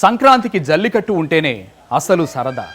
సంక్రాంతికి జల్లికట్టు ఉంటేనే అసలు సరదా.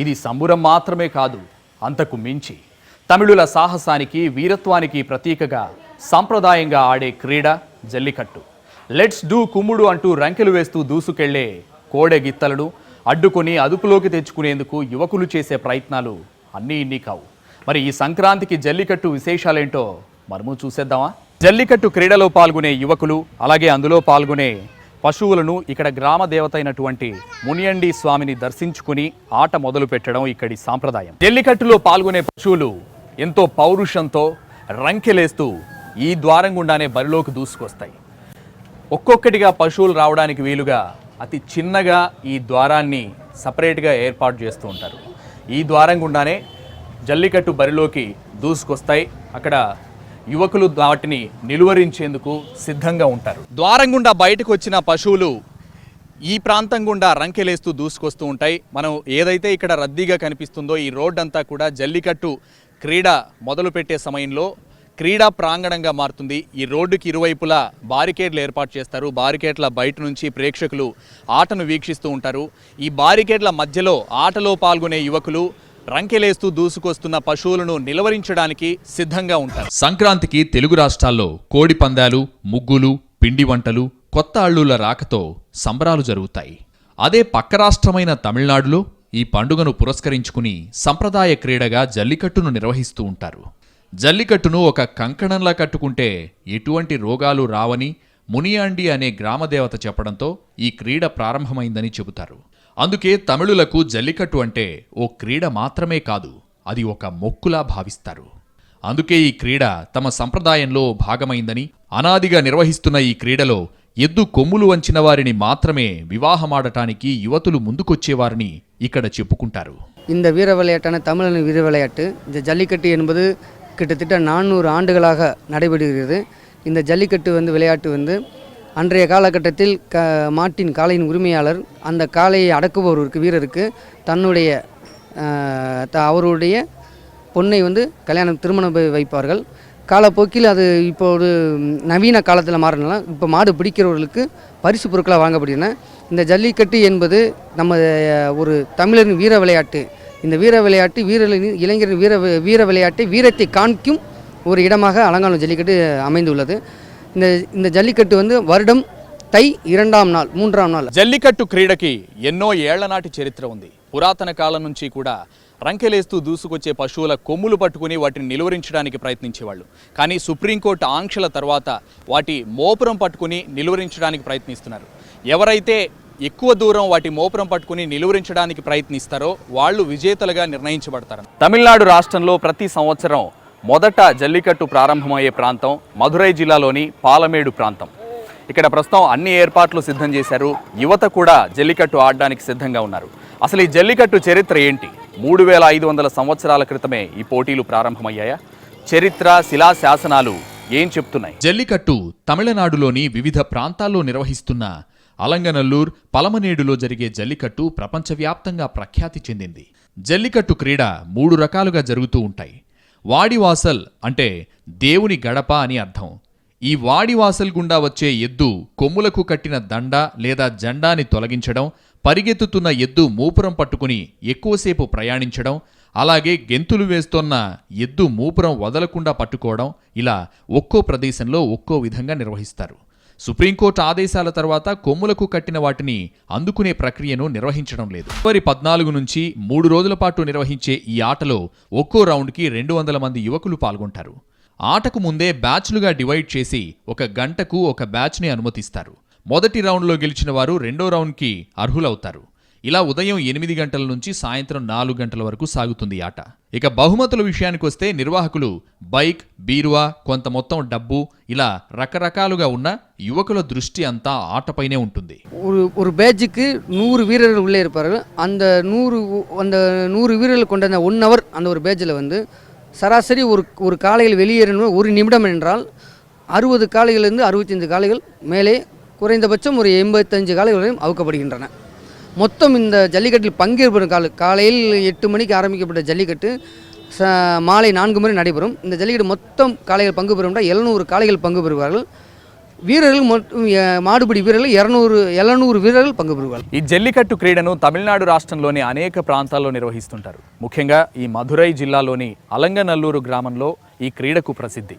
ఇది సంబురం మాత్రమే కాదు, అంతకు మించి తమిళుల సాహసానికి వీరత్వానికి ప్రతీకగా సాంప్రదాయంగా ఆడే క్రీడ జల్లికట్టు. లెట్స్ డూ కుమ్ముడు అంటూ రంకెలు వేస్తూ దూసుకెళ్లే కోడె గిత్తలను అడ్డుకొని అదుపులోకి తెచ్చుకునేందుకు యువకులు చేసే ప్రయత్నాలు అన్నీ ఇన్ని కావు. మరి ఈ సంక్రాంతికి జల్లికట్టు విశేషాలేంటో మనము చూసేద్దామా? జల్లికట్టు క్రీడలో పాల్గొనే యువకులు, అలాగే అందులో పాల్గొనే పశువులను ఇక్కడ గ్రామ దేవత అయినటువంటి మునియండి స్వామిని దర్శించుకుని ఆట మొదలు పెట్టడం ఇక్కడి సాంప్రదాయం. జల్లికట్టులో పాల్గొనే పశువులు ఎంతో పౌరుషంతో రంకెలేస్తూ ఈ ద్వారం గుండానే బరిలోకి దూసుకొస్తాయి. ఒక్కొక్కటిగా పశువులు రావడానికి వీలుగా అతి చిన్నగా ఈ ద్వారాన్ని సపరేట్గా ఏర్పాటు చేస్తూ ఉంటారు. ఈ ద్వారం గుండానే జల్లికట్టు బరిలోకి దూసుకొస్తాయి. అక్కడ యువకులు వాటిని నిలువరించేందుకు సిద్ధంగా ఉంటారు. ద్వారం గుండా బయటకు వచ్చిన పశువులు ఈ ప్రాంతం గుండా రంకెలేస్తూ దూసుకొస్తూ ఉంటాయి. మనం ఏదైతే ఇక్కడ రద్దీగా కనిపిస్తుందో ఈ రోడ్ అంతా కూడా జల్లికట్టు క్రీడ మొదలుపెట్టే సమయంలో క్రీడా ప్రాంగణంగా మారుతుంది. ఈ రోడ్డుకి ఇరువైపులా బారికేడ్లు ఏర్పాటు చేస్తారు. బారికేడ్ల బయట నుంచి ప్రేక్షకులు ఆటను వీక్షిస్తూ ఉంటారు. ఈ బారికేడ్ల మధ్యలో ఆటలో పాల్గొనే యువకులు రంకెలేస్తూ దూసుకొస్తున్న పశువులను నిలవరించడానికి సిద్ధంగా ఉంటారు. సంక్రాంతికి తెలుగు రాష్ట్రాల్లో కోడి పందాలు, ముగ్గులు, పిండి వంటలు, కొత్త అల్లుల రాకతో సంబరాలు జరుగుతాయి. అదే పక్క రాష్ట్రమైన తమిళనాడులో ఈ పండుగను పురస్కరించుకుని సంప్రదాయ క్రీడగా జల్లికట్టును నిర్వహిస్తూ ఉంటారు. జల్లికట్టును ఒక కంకణంలా కట్టుకుంటే ఎటువంటి రోగాలు రావని మునియాండి అనే గ్రామదేవత చెప్పడంతో ఈ క్రీడ ప్రారంభమైందని చెబుతారు. అందుకే తమిళులకు జల్లికట్టు అంటే ఓ క్రీడ మాత్రమే కాదు, అది ఒక మొక్కులా భావిస్తారు. అందుకే ఈ క్రీడ తమ సంప్రదాయంలో భాగమైందని, అనాదిగా నిర్వహిస్తున్న ఈ క్రీడలో ఎద్దు కొమ్ములు వంచిన వారిని మాత్రమే వివాహమాడటానికి యువతులు ముందుకొచ్చేవారని ఇక్కడ చెప్పుకుంటారు. இந்த வீர விளையாட்டான தமிழன் வீர விளையாட்டு, இந்த ஜல்லிக்கட்டு என்பது கிட்டத்தட்ட 400 ஆண்டுகளாக நடைபெறுகிறது. இந்த ஜல்லிக்கட்டு விளையாட்டு அன்றைய காலகட்டத்தில் மாட்டின் காளையின் உரிமையாளர் அந்த காளையை அடக்குபவருக்கு வீரருக்கு தன்னுடைய அவருடைய பொண்ணை திருமணம் வைப்பார்கள். காலப்போக்கில் அது இப்போ ஒரு நவீன காலத்தில் மாறினால இப்போ மாடு பிடிக்கிறவர்களுக்கு பரிசு பொருட்களாக வழங்கப்படுகின்றன. இந்த ஜல்லிக்கட்டு என்பது நம்ம ஒரு தமிழரின் வீர விளையாட்டு. இந்த வீர விளையாட்டு இளைஞரின் வீர விளையாட்டை வீரத்தை காண்பிக்கும் ஒரு இடமாக அலங்காநல்லூர் ஜல்லிக்கட்டு அமைந்துள்ளது. இந்த ஜல்லிக்கட்டு வருடம் தை 2వ నాள் 3వ నాள். జల్లికట్టు క్రీడకి ఎన్నో ఏళ్ల నాటి చరిత్ర ఉంది. పురాతన కాలం నుంచి కూడా రంకెలేస్తూ దూసుకొచ్చే పశువుల కొమ్ములు పట్టుకుని వాటిని నిలువరించడానికి ప్రయత్నించేవాళ్ళు. కానీ సుప్రీంకోర్టు ఆంక్షల తర్వాత వాటి మోపురం పట్టుకుని నిలువరించడానికి ప్రయత్నిస్తున్నారు. ఎవరైతే ఎక్కువ దూరం వాటి మోపురం పట్టుకుని నిలువరించడానికి ప్రయత్నిస్తారో వాళ్ళు విజేతలుగా నిర్ణయించబడతారు. తమిళనాడు రాష్ట్రంలో ప్రతి సంవత్సరం మొదట జల్లికట్టు ప్రారంభమయ్యే ప్రాంతం మధురై జిల్లాలోని పాలమేడు ప్రాంతం. ఇక్కడ ప్రస్తుతం అన్ని ఏర్పాట్లు సిద్ధం చేశారు. యువత కూడా జల్లికట్టు ఆడడానికి సిద్ధంగా ఉన్నారు. అసలు ఈ జల్లికట్టు చరిత్ర ఏంటి? 3500 సంవత్సరాల క్రితమే ఈ పోటీలు ప్రారంభమయ్యాయా? చరిత్ర, శిలా శాసనాలు ఏం చెప్తున్నాయి? జల్లికట్టు తమిళనాడులోని వివిధ ప్రాంతాల్లో నిర్వహిస్తున్న అలంగనల్లూర్, పలమనేడులో జరిగే జల్లికట్టు ప్రపంచవ్యాప్తంగా ప్రఖ్యాతి చెందింది. జల్లికట్టు క్రీడ 3 రకాలుగా జరుగుతూ ఉంటాయి. వాడివాసల్ అంటే దేవుని గడప అని అర్థం. ఈ వాడివాసల్ గుండా వచ్చే ఎద్దు కొమ్ములకు కట్టిన దండ లేదా జెండాని తొలగించడం, పరిగెత్తుతున్న ఎద్దు మూపురం పట్టుకుని ఎక్కువసేపు ప్రయాణించడం, అలాగే గెంతులు వేస్తోన్న ఎద్దు మూపురం వదలకుండా పట్టుకోవడం, ఇలా ఒక్కో ప్రదేశంలో ఒక్కో విధంగా నిర్వహిస్తారు. సుప్రీంకోర్టు ఆదేశాల తర్వాత కొమ్ములకు కట్టిన వాటిని అందుకునే ప్రక్రియను నిర్వహించడం లేదు. ఫిబ్రవరి 14 నుంచి 3 రోజుల పాటు నిర్వహించే ఈ ఆటలో ఒక్కో రౌండ్కి 200 మంది యువకులు పాల్గొంటారు. ఆటకు ముందే బ్యాచ్లుగా డివైడ్ చేసి 1 గంటకు ఒక బ్యాచ్ని అనుమతిస్తారు. మొదటి రౌండ్లో గెలిచిన వారు రెండో రౌండ్కి అర్హులవుతారు. ఇలా ఉదయం 8 గంటల నుంచి సాయంత్రం 4 గంటల వరకు సాగుతుంది ఆట. ఇక బహుమతుల విషయానికి వస్తే నిర్వాహకులు బైక్, బీరువా, కొంత మొత్తం డబ్బు, ఇలా రకరకాలుగా ఉన్న యువకుల దృష్టి అంతా ఆటపైనే ఉంటుంది. ஒரு பேட்சுக்கு 100 வீரர்கள் உள்ளே இருப்பார்கள். அந்த 100 வீரர்கள் கொண்ட அந்த 1 hour அந்த ஒரு பேட்சில் சராசரி ஒரு காளைகள் வெளியேறணும் 1 நிமிடம் என்றால் 60 காளைகளிலிருந்து 65 காளைகள் மேலே, குறைந்தபட்சம் ஒரு 85 காளைகள் வரையும் அவுக்கப்படுகின்றன. மொத்தம் இந்த ஜல்லிக்கட்டில் பங்கேற்படும் காலையில் 8 மணிக்கு ஆரம்பிக்கப்பட்ட ஜல்லிக்கட்டு மாலை 4 மணி நடைபெறும். இந்த ஜல்லிக்கட்டு மொத்தம் காளைகள் பங்கு பெறும் 700 காளைகள் பங்கு பெறுவார்கள். வீரர்கள் மற்றும் மாடுபிடி వీரர்கள் 700 వీరர்கள் పங்గు పెరుగుతారు. ఈ జల్లికట్టు క్రీడను తమిళనాడు రాష్ట్రంలోని అనేక ప్రాంతాల్లో నిర్వహిస్తుంటారు. ముఖ్యంగా ఈ మధురై జిల్లాలోని అలంగనల్లూరు గ్రామంలో ఈ క్రీడకు ప్రసిద్ధి.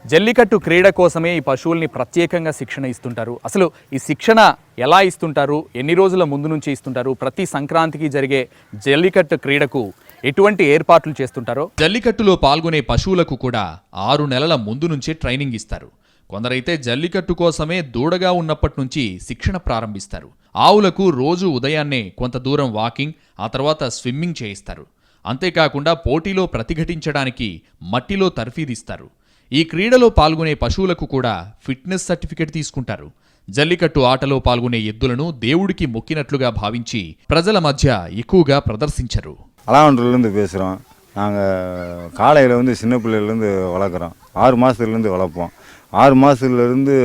జల్లికట్టు క్రీడ కోసమే ఈ పశువుల్ని ప్రత్యేకంగా శిక్షణ ఇస్తుంటారు. అసలు ఈ శిక్షణ ఎలా ఇస్తుంటారు, ఎన్ని రోజుల ముందు నుంచి ఇస్తుంటారు, ప్రతి సంక్రాంతికి జరిగే జల్లికట్టు క్రీడకు ఎటువంటి ఏర్పాట్లు చేస్తుంటారో. జల్లికట్టులో పాల్గొనే పశువులకు కూడా 6 నెలల ముందు నుంచే ట్రైనింగ్ ఇస్తారు. కొందరైతే జల్లికట్టు కోసమే దూడగా ఉన్నప్పటి నుంచి శిక్షణ ప్రారంభిస్తారు. ఆవులకు రోజు ఉదయాన్నే కొంత దూరం వాకింగ్, ఆ తర్వాత స్విమ్మింగ్ చేయిస్తారు. అంతేకాకుండా పోటీలో ప్రతిఘటించడానికి మట్టిలో తర్ఫీదిస్తారు. ఈ క్రీడలో పాల్గొనే పశువులకు కూడా ఫిట్నెస్ సర్టిఫికెట్ తీసుకుంటారు. జల్లికట్టు ఆటలో పాల్గొనే ఎద్దులను దేవుడికి మొక్కినట్లుగా భావించి ప్రజల మధ్య ఎక్కువగా ప్రదర్శించరు. அலாவண்டூர்லேருந்து பேசுகிறோம். நாங்கள் காளையில் வந்து சின்ன பிள்ளையிலேருந்து வளர்க்குறோம். 6 மாதத்துலேருந்து வளர்ப்போம். 6 மாதத்துலேருந்து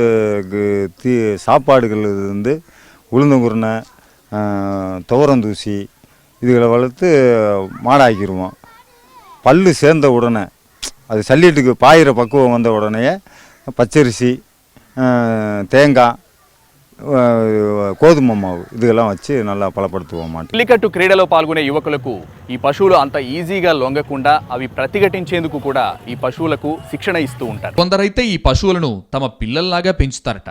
சாப்பாடுகள் வந்து உளுந்தங்குருணை, துவரந்தூசி இதுகளை வளர்த்து மாடாக்கிடுவோம். பல்லு சேர்ந்த உடனே அது சல்லிட்டுக்கு பாயிற பக்குவம் வந்த உடனே பச்சரிசி, தேங்காய், గోధుమ మావు ఇదిగెல்லாம் వచ్చి నల్లా బలపడుతుவோம். జల్లికట్టు క్రీడలో పాల్గొనే యువకులకు ఈ పశువులు అంత ఈజీగా లొంగకుండా అవి ప్రతిఘటించేందుకు కూడా ఈ పశువులకు శిక్షణ ఇస్తూ ఉంటారు. కొందరైతే ఈ పశువులను తమ పిల్లల్లాగా పెంచుతారట.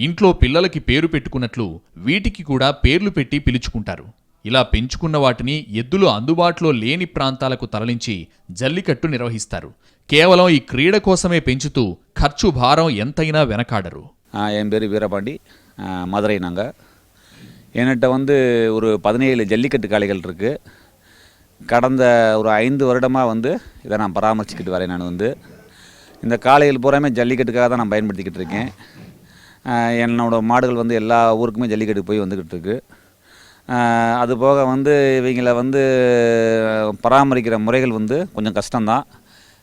ఇంట్లో పిల్లలకి పేరు పెట్టుకున్నట్లు వీటికి కూడా పేర్లు పెట్టి పిలుచుకుంటారు. ఇలా పెంచుకున్న వాటిని ఎద్దులు అందుబాటులో లేని ప్రాంతాలకు తరలించి జల్లికట్టు నిర్వహిస్తారు. కేవలం ఈ క్రీడ కోసమే పెంచుతూ ఖర్చు భారం ఎంతైనా వెనకాడరు. என் பேர் வீரபாண்டி, மதுரை. நாங்கள் என்கிட்ட வந்து ஒரு 17 ஜல்லிக்கட்டு காளைகள் இருக்குது. கடந்த ஒரு 5 வருடமாக வந்து இதை நான் பராமரிச்சுக்கிட்டு வரேன். நான் வந்து இந்த காளைகள் பூராமே ஜல்லிக்கட்டுக்காக தான் நான் பயன்படுத்திக்கிட்டு இருக்கேன். என்னோடய மாடுகள் வந்து எல்லா ஊருக்குமே ஜல்லிக்கட்டு போய் வந்துக்கிட்டு இருக்கு. அதுபோக வந்து இவங்களை வந்து பராமரிக்கிற முறைகள் வந்து கொஞ்சம் கஷ்டம்தான்.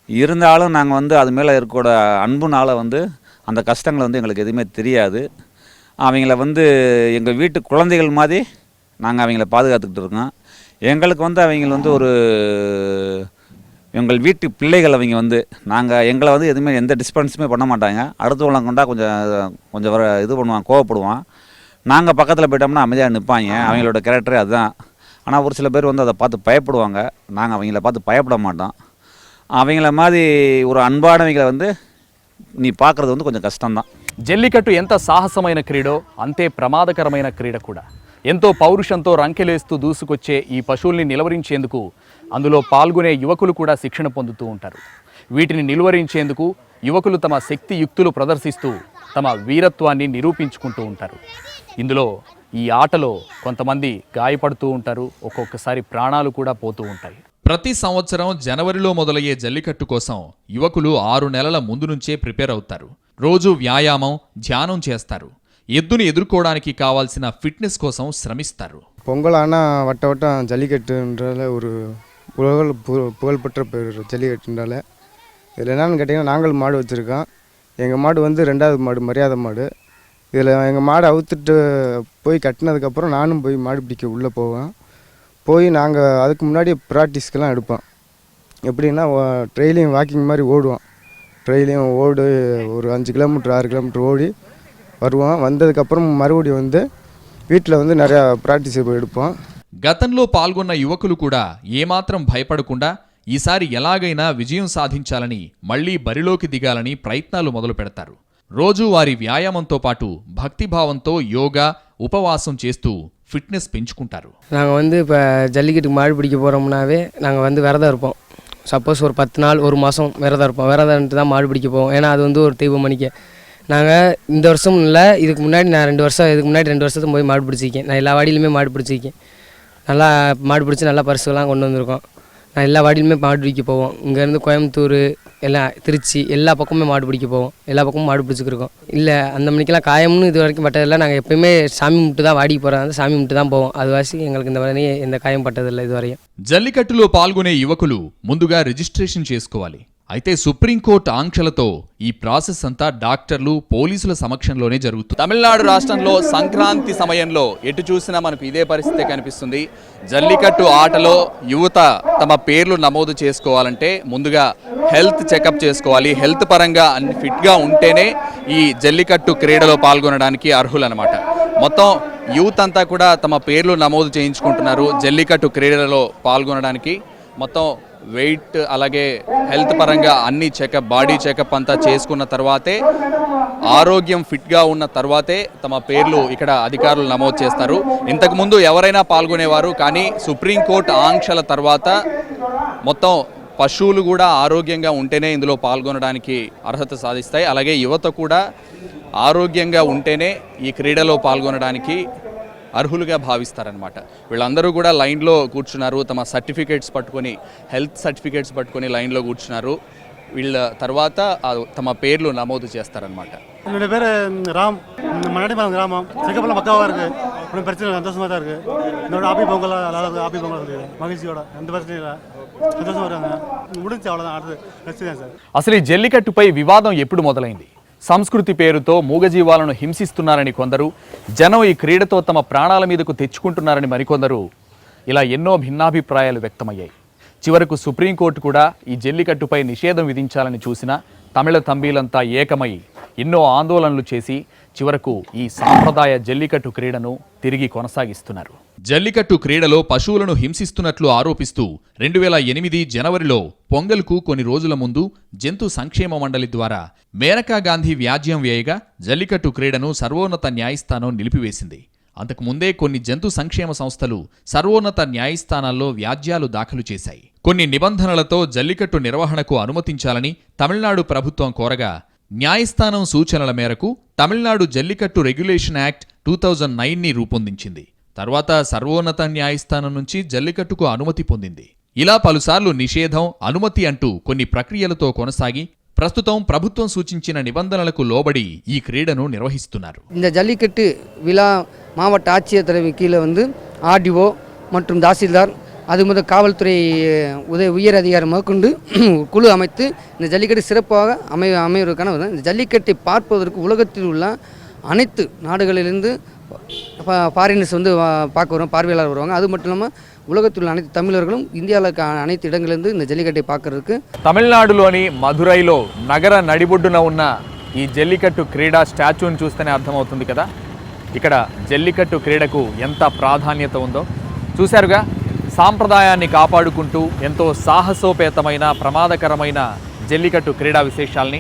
இருந்தாலும் நாங்கள் வந்து அது மேலே இருக்கோட அன்புனால் வந்து அந்த கஷ்டங்கள் வந்து எங்களுக்கு எதுவுமே தெரியாது. அவங்கள வந்து எங்கள் வீட்டு குழந்தைகள் மாதிரி நாங்கள் அவங்கள பாதுகாத்துக்கிட்டு இருக்கோம். எங்களுக்கு வந்து அவங்க வந்து ஒரு எங்கள் வீட்டு பிள்ளைகள். அவங்க வந்து எங்களை வந்து எதுவுமே எந்த டிஸ்பென்ஸுமே பண்ண மாட்டாங்க. அடுத்தவங்களை கொண்டா கொஞ்சம் இது பண்ணுவான், கோவப்படுவான். நாங்கள் பக்கத்தில் போயிட்டோம்னா அமைதியாக நிற்பாங்க. அவங்களோட கேரக்டரே அதுதான். ஆனால் ஒரு சில பேர் வந்து அதை பார்த்து பயப்படுவாங்க. நாங்கள் அவங்கள பார்த்து பயப்பட மாட்டோம். அவங்கள மாதிரி ஒரு அன்பானவங்களை வந்து நீ பார்க்குறது வந்து కొంచెం కష్టంதான். జల్లికట్టు ఎంత సాహసమైన క్రీడో అంతే ప్రమాదకరమైన క్రీడ కూడా. ఎంతో పౌరుషంతో రంకెలేస్తూ దూసుకొచ్చే ఈ పశువుల్ని నిలువరించేందుకు అందులో పాల్గొనే యువకులు కూడా శిక్షణ పొందుతూ ఉంటారు. వీటిని నిలువరించేందుకు యువకులు తమ శక్తి యుక్తులు ప్రదర్శిస్తూ తమ వీరత్వాన్ని నిరూపించుకుంటూ ఉంటారు. ఇందులో ఈ ఆటలో కొంతమంది గాయపడుతూ ఉంటారు, ఒక్కొక్కసారి ప్రాణాలు కూడా పోతూ ఉంటాయి. ప్రతి సంవత్సరం జనవరిలో మొదలయ్యే జల్లికట్టు కోసం యువకులు 6 నెలల ముందు నుంచే ప్రిపేర్ అవుతారు. రోజు వ్యాయామం, ధ్యానం చేస్తారు. ఎద్దుని ఎదుర్కోవడానికి కావాల్సిన ఫిట్నెస్ కోసం శ్రమిస్తారు. பொங்கல் ஆனால் வட்டம் ஜல்லிக்கட்டுன்றால ஒரு புகழ்பெற்ற பேர் ஜல்லிக்கட்டுன்றால. இதில் என்னென்னு கேட்டிங்கன்னா, நாங்கள் மாடு வச்சுருக்கோம். எங்கள் மாடு வந்து 2வது மாடு, மரியாதை மாடு. இதில் எங்கள் மாடை அவுத்துட்டு போய் கட்டினதுக்கப்புறம் நானும் போய் மாடு பிடிக்க உள்ளே போவேன். போய் நாங்கள் அதுக்கு முன்னாடி ப்ராக்டிஸ்க்கெல்லாம் எடுப்போம். எப்படின்னா ட்ரெயிலையும் வாக்கிங் மாதிரி ஓடுவோம். ட்ரெயிலையும் ஓடு ஒரு 5 கிலோமீட்டர் 6 கிலோமீட்டர் ஓடி வருவோம். வந்ததுக்கப்புறம் மறுபடியும் வந்து வீட்டில் வந்து நிறையா ப்ராக்டிஸ் எடுப்போம். గతంలో పాల్గొన్న యువకులు కూడా ఏమాత్రం భయపడకుండా ఈసారి ఎలాగైనా విజయం సాధించాలని మళ్లీ బరిలోకి దిగాలని ప్రయత్నాలు మొదలు పెడతారు. రోజు వారి వ్యాయామంతో పాటు భక్తిభావంతో యోగా, ఉపవాసం చేస్తూ ஃபிட்னஸ் பெஞ்சுకుంటారు. நாங்கள் வந்து இப்போ ஜல்லிக்கட்டுக்கு மாடு பிடிக்க போகிறோம்னாவே நாங்கள் வந்து விரதம் இருப்போம். சப்போஸ் ஒரு 10 நாள் 1 மாதம் விரதம் இருப்போம். விரதம்ட்டு தான் மாடு பிடிக்க போவோம். ஏன்னா அது வந்து ஒரு தெய்வ மணிக்க. நாங்கள் இந்த வருஷம் இல்லை, இதுக்கு முன்னாடி நான் 2 வருஷத்துக்கு போய் மாடு பிடிச்சிருக்கேன். நான் எல்லா வாடியிலுமே மாடு பிடிச்சிருக்கேன். நல்லா மாடு பிடிச்சி நல்லா பரிசுலாம் கொண்டு வந்திருக்கோம். நான் எல்லா வாடியிலுமே மாடு பிடிக்க போவோம். இங்கேருந்து கோயம்புத்தூர், எல்லாம் திருச்சி, எல்லா பக்கமுமே மாடு பிடிக்க போவோம். எல்லா பக்கமும் மாடு பிடிச்சிருக்கோம். இல்லை அந்த மணிக்கெல்லாம் காயம்னு இது வரைக்கும் பட்டதில்லை. நாங்கள் எப்போயுமே சாமி முட்டு தான் வாடிக்கு போகிறோம். சாமி முட்டு தான் போவோம். அது வாசி எங்களுக்கு இந்த வரையும் எந்த காயம் பட்டதில்லை இதுவரையும். జల్లికట్టులో పాల్గొనే యువకులు ముందుగా రిజిస్ట్రేషన్ చేసుకోవాలి. అయితే సుప్రీంకోర్టు ఆంక్షలతో ఈ ప్రాసెస్ అంతా డాక్టర్లు పోలీసుల సమక్షంలోనే జరుగుతుంది. తమిళనాడు రాష్ట్రంలో సంక్రాంతి సమయంలో ఎటు చూసినా మనకు ఇదే పరిస్థితి కనిపిస్తుంది. జల్లికట్టు ఆటలో యువత తమ పేర్లు నమోదు చేసుకోవాలంటే ముందుగా హెల్త్ చెకప్ చేసుకోవాలి. హెల్త్ పరంగా అన్ని ఫిట్గా ఉంటేనే ఈ జల్లికట్టు క్రీడలో పాల్గొనడానికి అర్హులన్నమాట. మొత్తం యూత్ అంతా కూడా తమ పేర్లు నమోదు చేయించుకుంటున్నారు జల్లికట్టు క్రీడలలో పాల్గొనడానికి. మొత్తం వెయిట్ అలాగే హెల్త్ పరంగా అన్ని చెకప్, బాడీ చెకప్ అంతా చేసుకున్న తర్వాతే, ఆరోగ్యం ఫిట్గా ఉన్న తర్వాతే తమ పేర్లు ఇక్కడ అధికారులు నమోదు చేస్తారు. ఇంతకుముందు ఎవరైనా పాల్గొనేవారు, కానీ సుప్రీంకోర్టు ఆంక్షల తర్వాత మొత్తం పశువులు కూడా ఆరోగ్యంగా ఉంటేనే ఇందులో పాల్గొనడానికి అర్హత సాధిస్తాయి. అలాగే యువత కూడా ఆరోగ్యంగా ఉంటేనే ఈ క్రీడలో పాల్గొనడానికి అర్హులుగా భావిస్తారనమాట. వీళ్ళందరూ కూడా లైన్లో కూర్చున్నారు. తమ సర్టిఫికేట్స్ పట్టుకొని, హెల్త్ సర్టిఫికేట్స్ పట్టుకొని లైన్లో కూర్చున్నారు. వీళ్ళ తర్వాత తమ పేర్లు நமோது చేస్తారనమాట. என்னோட பேர் ராம், மன்னாடிமலம் கிராமம். செக்கப்பெல்லாம் பக்காவாக இருக்குது, ஒன்றும் பிரச்சனை இல்லை, சந்தோஷமாக தான் இருக்குது. என்னோட ஆப்பி பொங்கல் அதாவது ஆப்பி பொங்கல் சொல்லிடுறேன், மகிழ்ச்சியோட, எந்த பிரச்சனையும் இல்லை, సంతోషం వరాங்க. முடிஞ்சு అవ్వడం அடுத்து నచ్చింది సార్. అసలు ఈ జల్లికట్టుపై వివాదం ఎప్పుడు మొదలైంది? సంస్కృతి పేరుతో మూగజీవాలను హింసిస్తున్నారని కొందరు, జనం ఈ క్రీడతో తమ ప్రాణాల మీదకు తెచ్చుకుంటున్నారని మరికొందరు, ఇలా ఎన్నో భిన్నాభిప్రాయాలు వ్యక్తమయ్యాయి. చివరకు సుప్రీంకోర్టు కూడా ఈ జల్లికట్టుపై నిషేధం విధించాలని చూసినా తమిళ తంబీలంతా ఏకమై ఎన్నో ఆందోళనలు చేసి చివరకు ఈ సాంప్రదాయ జల్లికట్టు క్రీడను తిరిగి కొనసాగిస్తున్నారు. జల్లికట్టు క్రీడలో పశువులను హింసిస్తున్నట్లు ఆరోపిస్తూ 2008 జనవరిలో పొంగల్కు కొన్ని రోజుల ముందు జంతు సంక్షేమ మండలి ద్వారా మేనకా గాంధీ వ్యాజ్యం వేయగా జల్లికట్టు క్రీడను సర్వోన్నత న్యాయస్థానం నిలిపివేసింది. అంతకుముందే కొన్ని జంతు సంక్షేమ సంస్థలు సర్వోన్నత న్యాయస్థానాల్లో వ్యాజ్యాలు దాఖలు చేశాయి. కొన్ని నిబంధనలతో జల్లికట్టు నిర్వహణకు అనుమతించాలని తమిళనాడు ప్రభుత్వం కోరగా న్యాయస్థానం సూచనల మేరకు తమిళనాడు జల్లికట్టు రెగ్యులేషన్ యాక్ట్ 2009ని రూపొందించింది. తర్వాత సర్వోన్నత న్యాయస్థానం నుంచి జల్లికట్టుకు అనుమతి పొందింది. ఇలా పలుసార్లు నిషేధం, అనుమతి అంటూ కొన్ని ప్రక్రియలతో కొనసాగి ప్రస్తుతం ప్రభుత్వం సూచించిన నిబంధనలకు లోబడి ఈ క్రీడను నిర్వహిస్తున్నారు. இந்த ஜல்லிக்கட்டு விழா மாவட்ட ஆட்சியர் தலைமை கீழே ஆர்டிஓ மற்றும் தாசில்தார், அது முதல் காவல்துறை உயர் அதிகாரி முதற்கொண்டு குழு அமைத்து இந்த ஜல்லிக்கட்டு சிறப்பாக அமைவதற்கான இந்த ஜல்லிக்கட்டை பார்ப்பதற்கு உலகத்தில் உள்ள அனைத்து நாடுகளிலிருந்து ஃபாரினர்ஸ் பார்க்க வரும், பார்வையாளர் வருவாங்க. அது மட்டும் இல்லாமல் உலகத்தில் உள்ள அனைத்து தமிழர்களும் இந்தியாவில் அனைத்து இடங்களிலிருந்து இந்த ஜல்லிக்கட்டை பார்க்கறதுக்கு. తమిళనాడులోని మధురైలో నగర నడిబొడ్డున ఉన్న ఈ జల్లికట్టు క్రీడా స్టాచ్యూని చూస్తేనే అర్థమవుతుంది కదా, ఇక్కడ జల్లికట్టు క్రీడకు ఎంత ప్రాధాన్యత ఉందో. చూశారుగా, సాంప్రదాయాన్ని కాపాడుకుంటూ ఎంతో సాహసోపేతమైన ప్రమాదకరమైన జల్లికట్టు క్రీడా విశేషాల్ని